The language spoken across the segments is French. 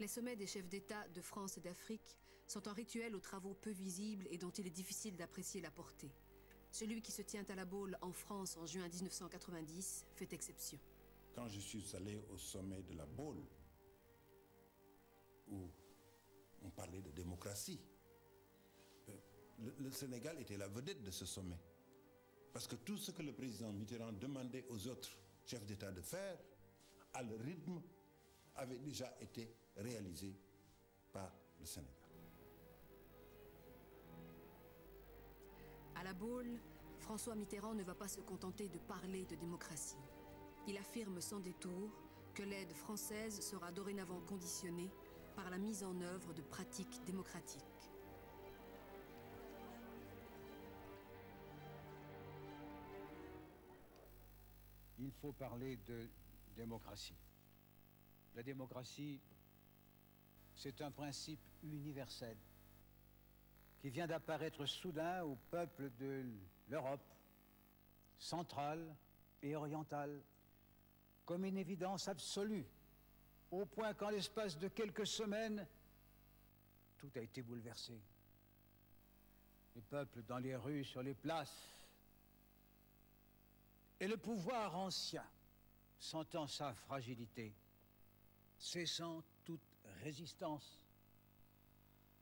sommets des chefs d'État de France et d'Afrique sont un rituel aux travaux peu visibles et dont il est difficile d'apprécier la portée. Celui qui se tient à La Baule en France en juin 1990 fait exception. Quand je suis allé au sommet de La Baule, où on parlait de démocratie, le Sénégal était la vedette de ce sommet. Parce que tout ce que le président Mitterrand demandait aux autres chefs d'État de faire, à leur rythme, avait déjà été réalisé par le Sénégal. À La Baule, François Mitterrand ne va pas se contenter de parler de démocratie. Il affirme sans détour que l'aide française sera dorénavant conditionnée par la mise en œuvre de pratiques démocratiques. Il faut parler de démocratie. La démocratie, c'est un principe universel qui vient d'apparaître soudain au peuple de l'Europe centrale et orientale comme une évidence absolue, au point qu'en l'espace de quelques semaines, tout a été bouleversé. Les peuples dans les rues, sur les places, et le pouvoir ancien, sentant sa fragilité, cessant toute résistance,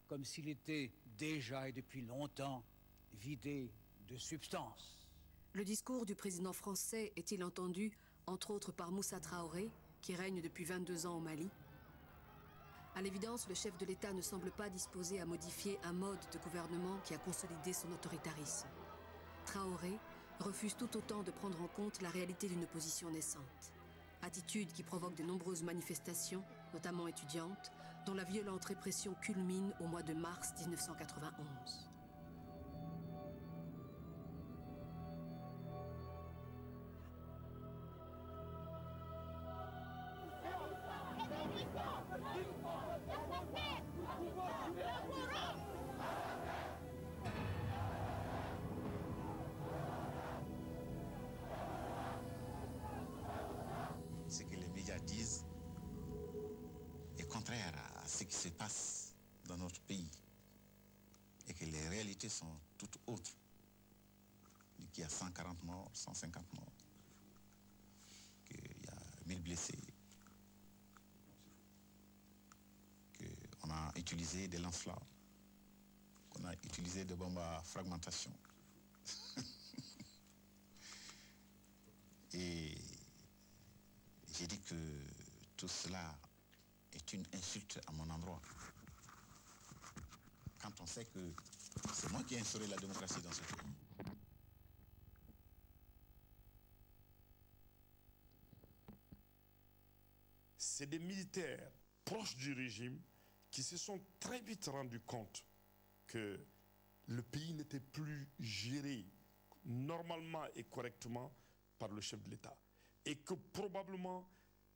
comme s'il était déjà et depuis longtemps vidé de substance. Le discours du président français est-il entendu, entre autres par Moussa Traoré, qui règne depuis 22 ans au Mali? À l'évidence, le chef de l'État ne semble pas disposé à modifier un mode de gouvernement qui a consolidé son autoritarisme. Traoré refuse tout autant de prendre en compte la réalité d'une opposition naissante. Attitude qui provoque de nombreuses manifestations, notamment étudiantes, dont la violente répression culmine au mois de mars 1991. Ce que les médias disent est contraire à ce qui se passe dans notre pays et que les réalités sont toutes autres. Qu'il y a 140 morts, 150 morts, qu'il y a 1000 blessés, qu'on a utilisé des lance-flammes, qu'on a utilisé des bombes à fragmentation. Et j'ai dit que tout cela est une insulte à mon endroit. Quand on sait que c'est moi qui ai instauré la démocratie dans ce pays. C'est des militaires proches du régime qui se sont très vite rendus compte que le pays n'était plus géré normalement et correctement par le chef de l'État. Et que probablement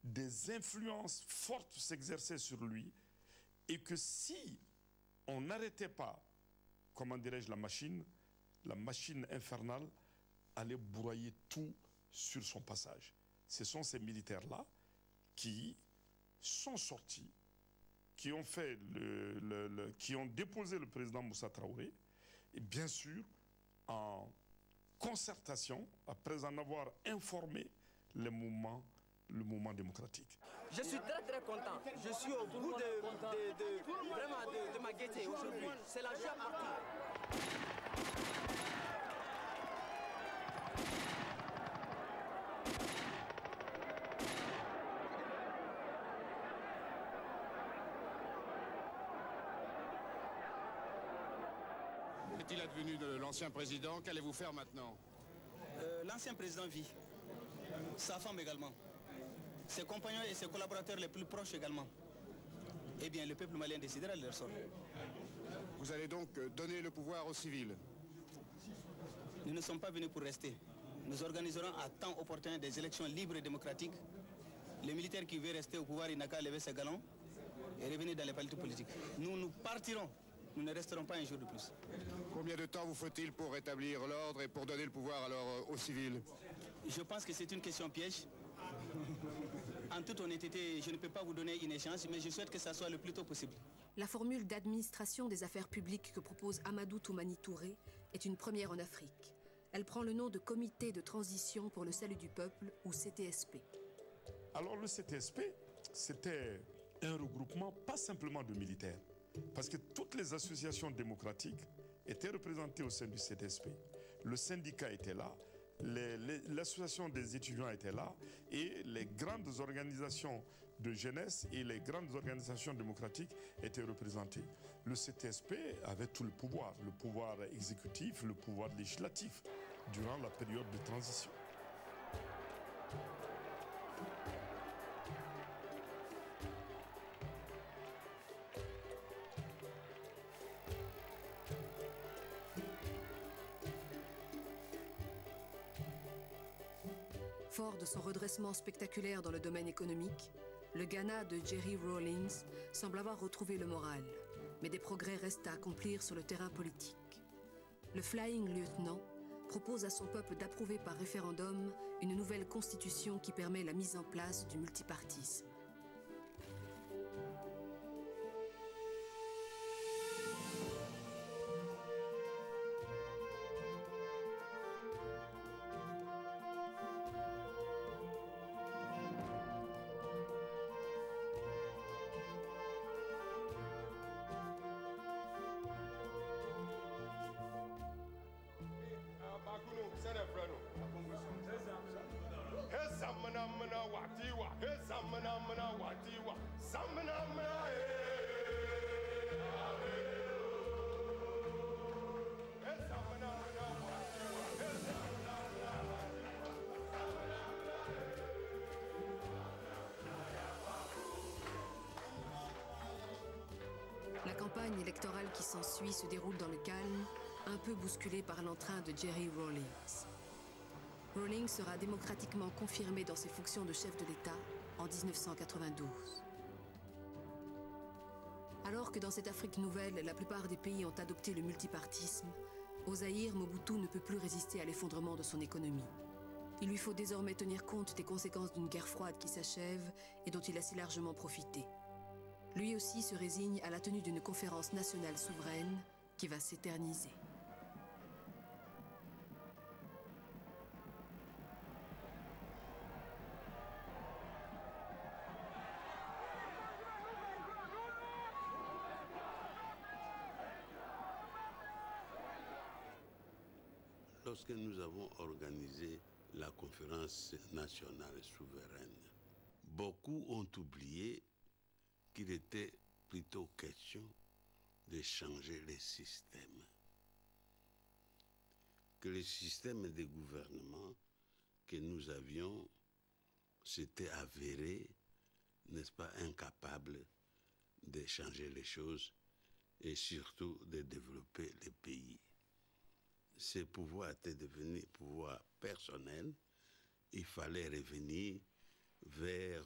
des influences fortes s'exerçaient sur lui et que si on n'arrêtait pas, comment dirais-je, la machine infernale allait broyer tout sur son passage. Ce sont ces militaires-là qui sont sortis, qui ont fait qui ont déposé le président Moussa Traoré, et bien sûr, en concertation, après en avoir informé le mouvement démocratique. Je suis très content. Je suis au bout de ma gaieté aujourd'hui. C'est la joie partout. Qu'est-il advenu de l'ancien président? Qu'allez-vous faire maintenant? L'ancien président vit. Sa femme également. Ses compagnons et ses collaborateurs les plus proches également. Eh bien, le peuple malien décidera de leur sort. Vous allez donc donner le pouvoir aux civils? Nous ne sommes pas venus pour rester. Nous organiserons à temps opportun des élections libres et démocratiques. Les militaires qui veulent rester au pouvoir, il n'a qu'à lever ses galons et revenir dans les partis politiques. Nous partirons. Nous ne resterons pas un jour de plus. Combien de temps vous faut-il pour rétablir l'ordre et pour donner le pouvoir alors aux civils? Je pense que c'est une question piège. En toute honnêteté, je ne peux pas vous donner une échéance, mais je souhaite que ça soit le plus tôt possible. La formule d'administration des affaires publiques que propose Amadou Toumani Touré est une première en Afrique. Elle prend le nom de Comité de transition pour le salut du peuple, ou CTSP. Alors le CTSP, c'était un regroupement pas simplement de militaires, parce que toutes les associations démocratiques étaient représentées au sein du CTSP. Le syndicat était là, l'association des étudiants était là, et les grandes organisations de jeunesse et les grandes organisations démocratiques étaient représentées. Le CTSP avait tout le pouvoir exécutif, le pouvoir législatif, durant la période de transition. Fort de son redressement spectaculaire dans le domaine économique, le Ghana de Jerry Rawlings semble avoir retrouvé le moral, mais des progrès restent à accomplir sur le terrain politique. Le Flying Lieutenant propose à son peuple d'approuver par référendum une nouvelle constitution qui permet la mise en place du multipartisme. La campagne électorale qui s'ensuit se déroule dans le calme, un peu bousculée par l'entrain de Jerry Rawlings. Rawlings sera démocratiquement confirmé dans ses fonctions de chef de l'État en 1992. Alors que dans cette Afrique nouvelle, la plupart des pays ont adopté le multipartisme, au Zaïre, Mobutu ne peut plus résister à l'effondrement de son économie. Il lui faut désormais tenir compte des conséquences d'une guerre froide qui s'achève et dont il a si largement profité. Lui aussi se résigne à la tenue d'une conférence nationale souveraine qui va s'éterniser. Lorsque nous avons organisé la conférence nationale souveraine, beaucoup ont oublié qu'il était plutôt question de changer les systèmes. Que le système de gouvernement que nous avions s'était avéré, n'est-ce pas, incapable de changer les choses et surtout de développer le pays. Ces pouvoirs étaient devenus pouvoirs personnels. Il fallait revenir vers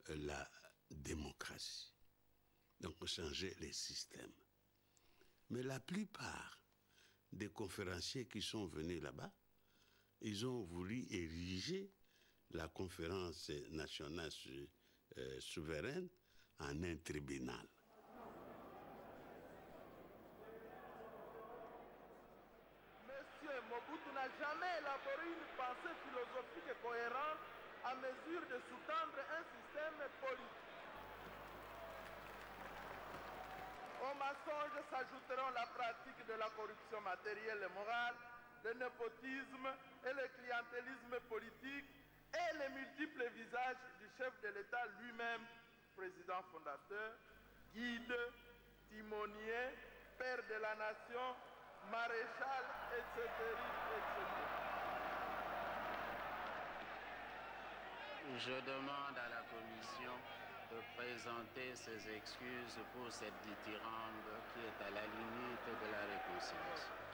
la démocratie. Donc changer les systèmes. Mais la plupart des conférenciers qui sont venus là-bas, ils ont voulu ériger la conférence nationale souveraine en un tribunal. Monsieur Mobutu n'a jamais élaboré une pensée philosophique et cohérente à mesure de sous-tendre un système politique. Au mensonge s'ajouteront la pratique de la corruption matérielle et morale, le népotisme et le clientélisme politique et les multiples visages du chef de l'État lui-même, président fondateur, guide, timonier, père de la nation, maréchal, etc., etc. Je demande à la Commission de présenter ses excuses pour cette dithyrambe qui est à la limite de la réconciliation.